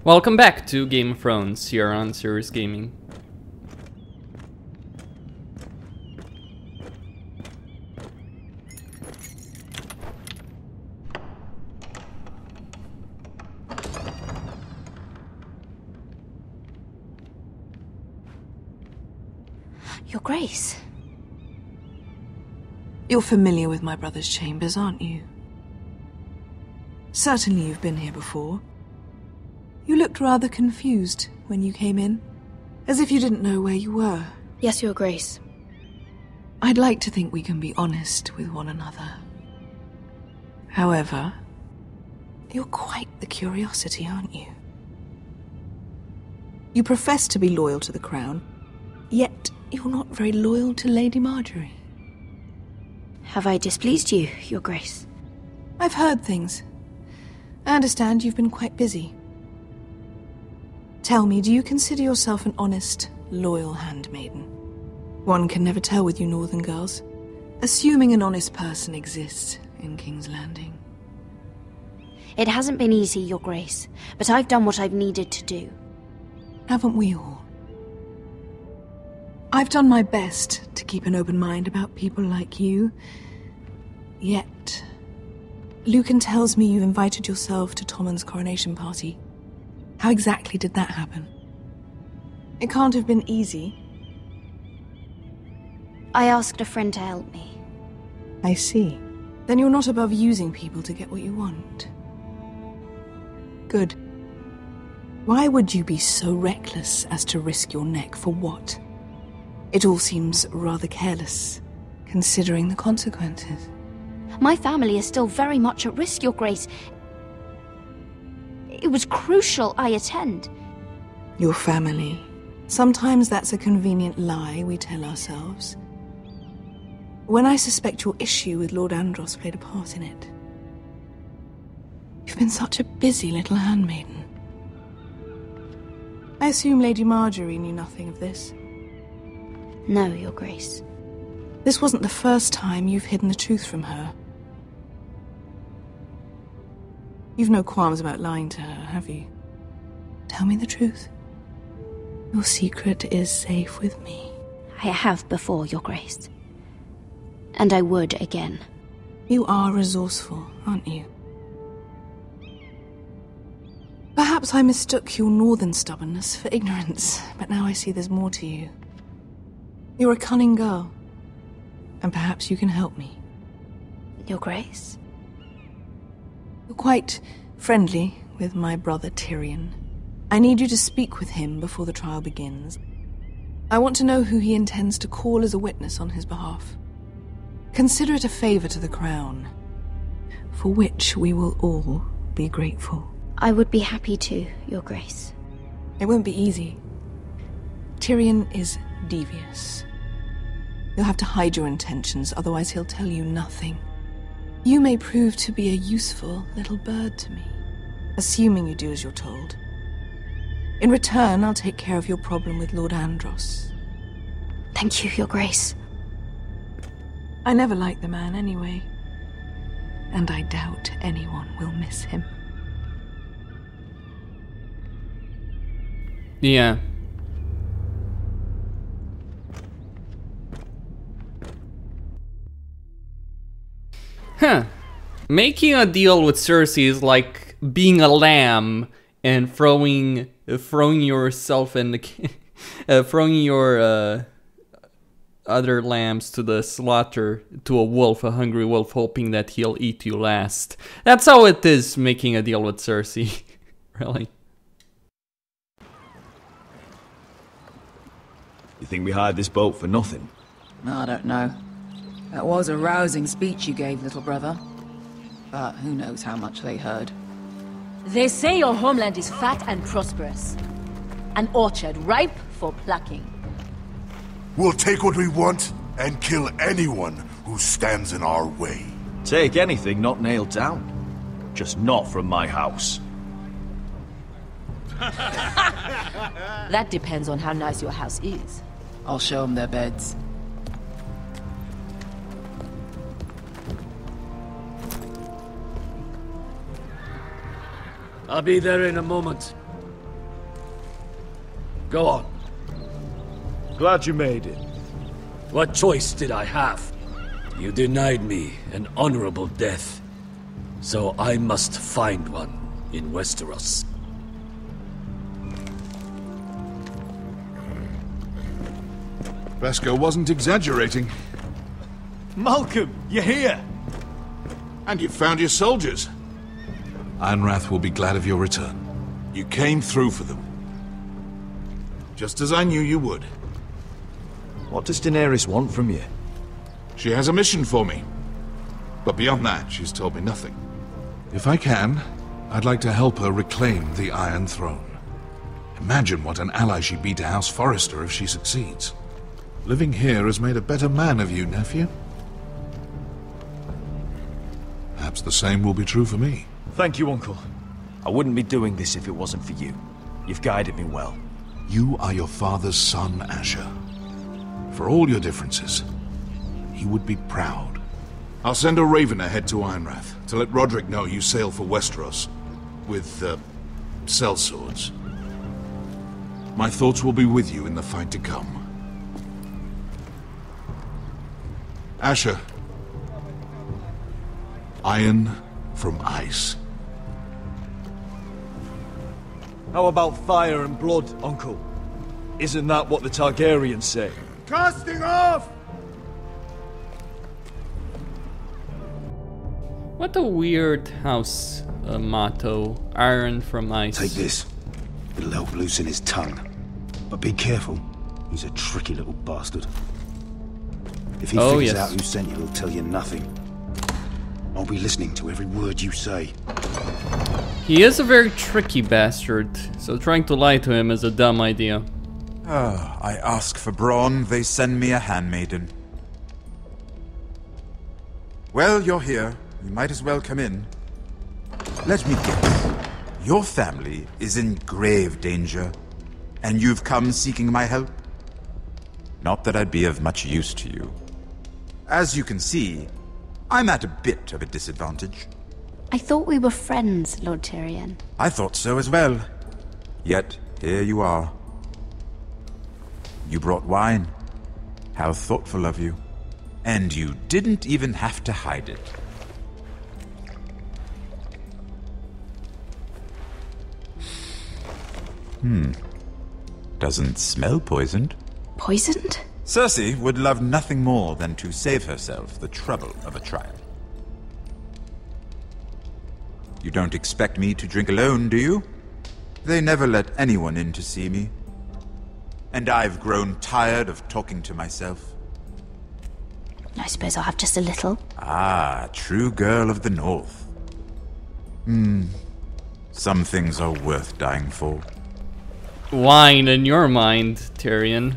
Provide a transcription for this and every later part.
Welcome back to Game of Thrones here on Serious Gaming. Your Grace. You're familiar with my brother's chambers, aren't you? Certainly you've been here before. You looked rather confused when you came in, as if you didn't know where you were. Yes, Your Grace. I'd like to think we can be honest with one another. However, you're quite the curiosity, aren't you? You profess to be loyal to the crown, yet you're not very loyal to Lady Marjorie. Have I displeased you, Your Grace? I've heard things. I understand you've been quite busy. Tell me, do you consider yourself an honest, loyal handmaiden? One can never tell with you northern girls. Assuming an honest person exists in King's Landing. It hasn't been easy, Your Grace, but I've done what I've needed to do. Haven't we all? I've done my best to keep an open mind about people like you. Yet, Lucan tells me you invited yourself to Tommen's coronation party. How exactly did that happen? It can't have been easy. I asked a friend to help me. I see. Then you're not above using people to get what you want. Good. Why would you be so reckless as to risk your neck for what? It all seems rather careless, considering the consequences. My family is still very much at risk, Your Grace. It was crucial I attend. Your family. Sometimes that's a convenient lie we tell ourselves. When I suspect your issue with Lord Andros played a part in it. You've been such a busy little handmaiden. I assume Lady Marjorie knew nothing of this. No, Your Grace. This wasn't the first time you've hidden the truth from her. You've no qualms about lying to her, have you? Tell me the truth. Your secret is safe with me. I have before, Your Grace. And I would again. You are resourceful, aren't you? Perhaps I mistook your northern stubbornness for ignorance, but now I see there's more to you. You're a cunning girl, and perhaps you can help me. Your Grace? You're quite friendly with my brother Tyrion. I need you to speak with him before the trial begins. I want to know who he intends to call as a witness on his behalf. Consider it a favor to the crown, for which we will all be grateful. I would be happy to, Your Grace. It won't be easy. Tyrion is devious. You'll have to hide your intentions, otherwise he'll tell you nothing. You may prove to be a useful little bird to me, assuming you do as you're told. In return, I'll take care of your problem with Lord Andros. Thank you, Your Grace. I never liked the man anyway, and I doubt anyone will miss him. Yeah. Huh. Making a deal with Cersei is like being a lamb and throwing yourself in the throwing your other lambs to the slaughter to a wolf, a hungry wolf, hoping that he'll eat you last. That's how it is making a deal with Cersei. Really. You think we hired this boat for nothing? I don't know. That was a rousing speech you gave, little brother. But who knows how much they heard. They say your homeland is fat and prosperous. An orchard ripe for plucking. We'll take what we want and kill anyone who stands in our way. Take anything not nailed down. Just not from my house. That depends on how nice your house is. I'll show them their beds. I'll be there in a moment. Go on. Glad you made it. What choice did I have? You denied me an honorable death, so I must find one in Westeros. Vesco wasn't exaggerating. Malcolm, you're here! And you found your soldiers. Ironrath will be glad of your return. You came through for them. Just as I knew you would. What does Daenerys want from you? She has a mission for me. But beyond that, she's told me nothing. If I can, I'd like to help her reclaim the Iron Throne. Imagine what an ally she'd be to House Forrester if she succeeds. Living here has made a better man of you, nephew. Perhaps the same will be true for me. Thank you, Uncle. I wouldn't be doing this if it wasn't for you. You've guided me well. You are your father's son, Asher. For all your differences, he would be proud. I'll send a raven ahead to Ironrath to let Roderick know you sail for Westeros with, sellswords. My thoughts will be with you in the fight to come. Asher. Iron from ice. How about fire and blood, Uncle? Isn't that what the Targaryens say? Casting off! What a weird house motto. Iron from ice. Take this. It'll help loosen his tongue. But be careful. He's a tricky little bastard. If he figures out who sent you, he'll tell you nothing. I'll be listening to every word you say. He is a very tricky bastard, so trying to lie to him is a dumb idea. I ask for brawn, they send me a handmaiden. Well, you're here. You might as well come in. Let me guess. Your family is in grave danger, and you've come seeking my help? Not that I'd be of much use to you. As you can see, I'm at a bit of a disadvantage. I thought we were friends, Lord Tyrion. I thought so as well. Yet, here you are. You brought wine. How thoughtful of you. And you didn't even have to hide it. Doesn't smell poisoned. Poisoned? Cersei would love nothing more than to save herself the trouble of a trial. You don't expect me to drink alone, do you? They never let anyone in to see me. And I've grown tired of talking to myself. I suppose I'll have just a little. Ah, true girl of the North. Some things are worth dying for. Wine in your mind, Tyrion.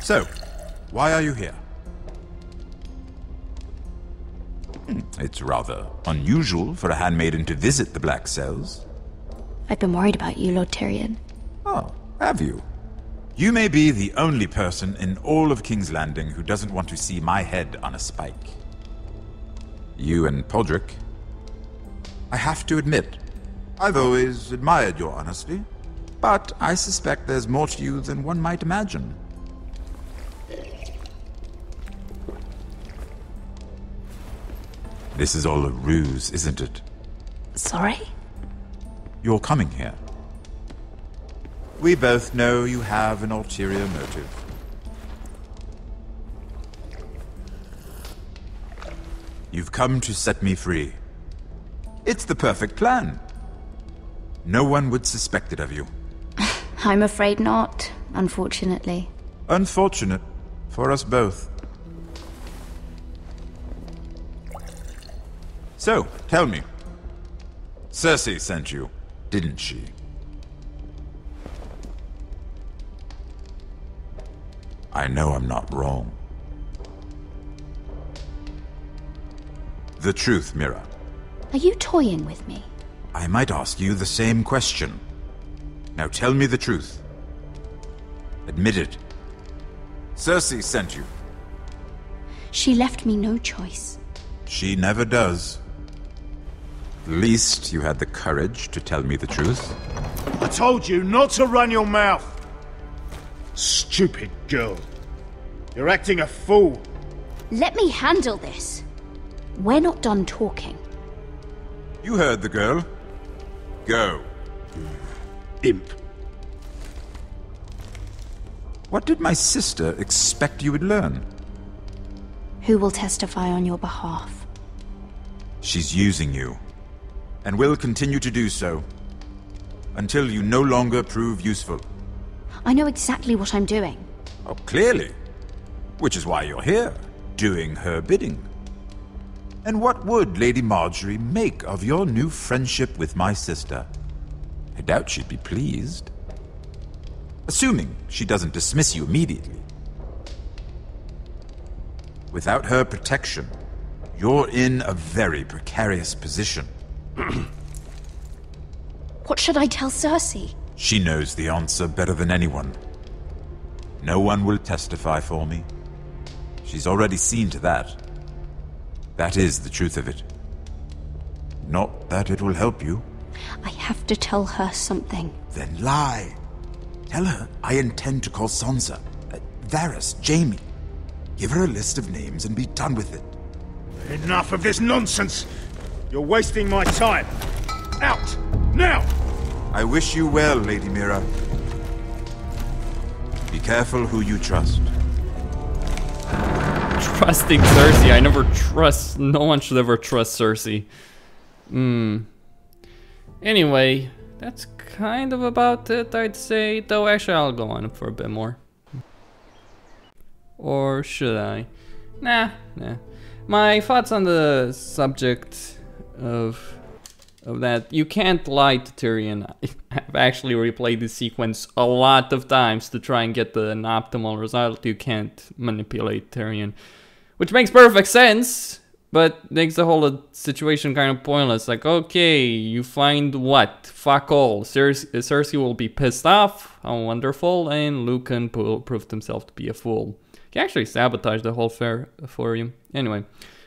So, why are you here? It's rather unusual for a handmaiden to visit the Black Cells. I've been worried about you, Lord Tyrion. Oh, have you? You may be the only person in all of King's Landing who doesn't want to see my head on a spike. You and Podrick. I have to admit, I've always admired your honesty, but I suspect there's more to you than one might imagine. This is all a ruse, isn't it? Sorry? You're coming here. We both know you have an ulterior motive. You've come to set me free. It's the perfect plan. No one would suspect it of you. I'm afraid not, unfortunately. Unfortunate for us both. So, tell me. Cersei sent you, didn't she? I know I'm not wrong. The truth, Mira. Are you toying with me? I might ask you the same question. Now tell me the truth. Admit it. Cersei sent you. She left me no choice. She never does. At least you had the courage to tell me the truth. I told you not to run your mouth! Stupid girl. You're acting a fool. Let me handle this. We're not done talking. You heard the girl. Go. Imp. What did my sister expect you would learn? Who will testify on your behalf? She's using you, and will continue to do so, until you no longer prove useful. I know exactly what I'm doing. Oh, clearly. Which is why you're here, doing her bidding. And what would Lady Marjorie make of your new friendship with my sister? I doubt she'd be pleased. Assuming she doesn't dismiss you immediately. Without her protection, you're in a very precarious position. What should I tell Cersei? She knows the answer better than anyone. No one will testify for me. She's already seen to that. That is the truth of it. Not that it will help you. I have to tell her something. Then lie. Tell her I intend to call Sansa, Varys, Jaime. Give her a list of names and be done with it. Enough of this nonsense! You're wasting my time! Out! Now! I wish you well, Lady Mira. Be careful who you trust. Trusting Cersei. I never trust. No one should ever trust Cersei. Anyway, that's kind of about it, I'd say. Though, actually, I'll go on for a bit more. Or should I? Nah. My thoughts on the subject of that. You can't lie to Tyrion. I've actually replayed this sequence a lot of times to try and get an optimal result. You can't manipulate Tyrion. Which makes perfect sense, but makes the whole situation kind of pointless. Like, okay, you find what? Fuck all. Cersei will be pissed off. How wonderful. And Lucan proved himself to be a fool. He actually sabotaged the whole affair for you. Anyway,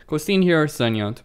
Costin here, signing out.